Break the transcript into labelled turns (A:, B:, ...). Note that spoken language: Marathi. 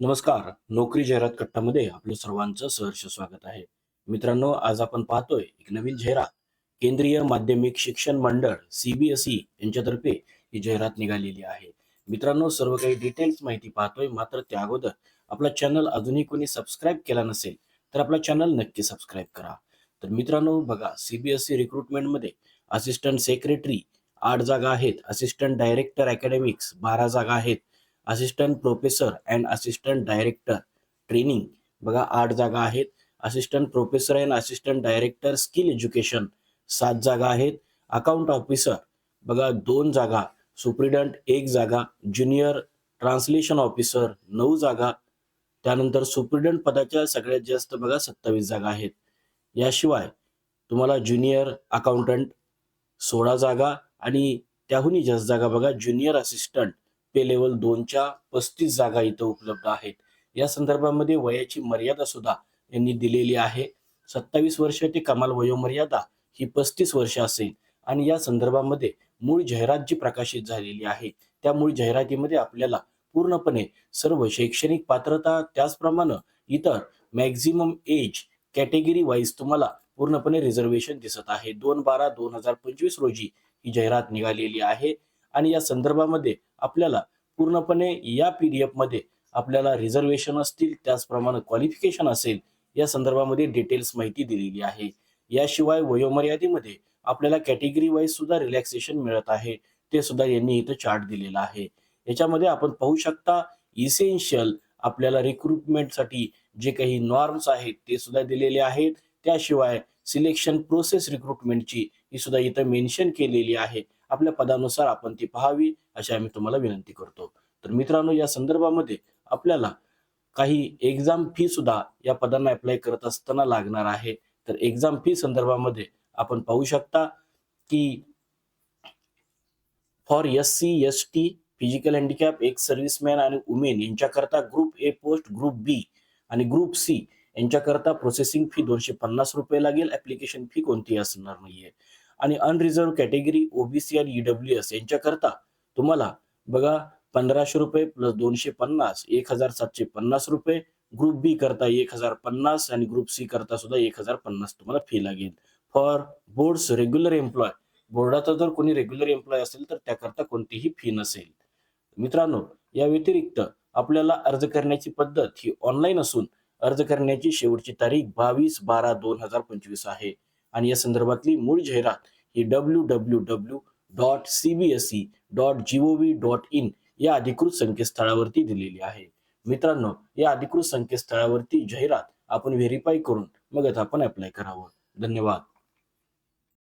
A: नमस्कार. नोकरी जाहिरात कट्टामध्ये आपलं सर्वांचं सहर्ष स्वागत आहे. मित्रांनो, आज आपण पाहतोय एक नवीन जाहिरात. केंद्रीय माध्यमिक शिक्षण मंडळ CBSE यांच्यातर्फे ही जाहिरात निघालेली आहे. मित्रांनो, सर्व काही डिटेल्स माहिती पाहतोय. मात्र त्या अगोदर आपला चॅनल अजूनही कोणी सबस्क्राईब केला नसेल, तर आपला चॅनल नक्की सबस्क्राईब करा. तर मित्रांनो बघा, CBSE रिक्रुटमेंटमध्ये असिस्टंट सेक्रेटरी 8 जागा आहेत. असिस्टंट डायरेक्टर अकॅडमिक्स 12 जागा आहेत. Assistant professor and assistant director training बघा 8 जागा आहेत. Assistant professor and assistant director skill education 7 जागा आहेत. अकाउंट ऑफिसर बघा 2 जागा. सुप्रिडंट 1 जागा. ज्युनियर ट्रान्सलेशन ऑफिसर 9 जागा. त्यानंतर सुप्रिडंट पदाच्या सगळ्यात जास्त बघा 27 जागा आहेत. याशिवाय तुम्हाला ज्युनियर अकाउंटंट 16 जागा आणि त्याहूनही जास्त जागा बघा ज्युनियर असिस्टंट पे लेव्हल 2च्या 35 जागा इथं उपलब्ध आहेत. या संदर्भामध्ये वयाची मर्यादा सुद्धा यांनी दिलेली आहे. 27 वर्षाची कमाल वयोमर्यादा ही 35 वर्ष असेल आणि या संदर्भामध्ये मूळ जाहिरात जी प्रकाशित झालेली आहे, त्या मूळ जाहिरातीमध्ये आपल्याला पूर्णपणे सर्व शैक्षणिक पात्रता त्याचप्रमाणे इतर मॅक्झिमम एज कॅटेगरी वाईज तुम्हाला पूर्णपणे रिझर्वेशन दिसत आहे. 2/12/2025 रोजी ही जाहिरात निघालेली आहे आणि या संदर्भामध्ये आपल्याला पूर्णपणे या PDF मध्ये आपल्याला रिझर्वेशन असतील, त्याचप्रमाणे क्वालिफिकेशन असेल, या संदर्भामध्ये डिटेल्स माहिती दिलेली आहे. याशिवाय वयोमर्यादेमध्ये आपल्याला कॅटेगरी वाईज सुद्धा रिलॅक्सेशन मिळत आहे. ते सुद्धा यांनी इथं चार्ट दिलेला आहे. याच्यामध्ये आपण पाहू शकता इसेन्शियल आपल्याला रिक्रुटमेंटसाठी जे काही नॉर्म्स आहेत ते सुद्धा दिलेले आहेत. त्याशिवाय सिलेक्शन प्रोसेस रिक्रुटमेंटची ही सुद्धा इथं मेन्शन केलेली आहे. आपल्या पदानुसार आपण ती पाहावी अशी आम्ही तुम्हाला विनंती करतो. तर मित्रांनो, या संदर्भामध्ये आपल्याला काही एक्झाम फी सुद्धा या पदांना अप्लाय करत असताना लागणार आहे. तर एक्झाम फी संदर्भामध्ये आपण पाहू शकता की for SC, ST, physical handicap, ex serviceman आणि वुमेन यांच्याकरता group A post, group B आणि ग्रुप सी यांच्याकरता प्रोसेसिंग फी ₹250 लागेल. ऍप्लिकेशन फी कोणतीही असणार नाहीये. आणि अनरिझर्व्ह कॅटेगरी OBC आणि EWS यांच्याकरता तुम्हाला बघा ₹1500 प्लस 250 ₹1750. ग्रुप बी करता 1050 आणि ग्रुप सी करता सुद्धा 1050 तुम्हाला फी लागेल. फॉर बोर्ड्स रेग्युलर एम्प्लॉय, बोर्डाचा जर कोणी रेग्युलर एम्प्लॉय असेल तर त्याकरता कोणतीही फी नसेल. मित्रांनो, या व्यतिरिक्त आपल्याला अर्ज करण्याची पद्धत ही ऑनलाईन असून अर्ज करण्याची शेवटची तारीख 22/12/2025 आहे आणि या संदर्भातली मूळ जाहिरात ही www.cbse.gov.in या अधिकृत संकेतस्थळावरती दिलेली आहे. मित्रांनो, या अधिकृत संकेतस्थळावरती जाहिरात आपण व्हेरीफाय करून मगच आपण अप्लाय करावं. धन्यवाद.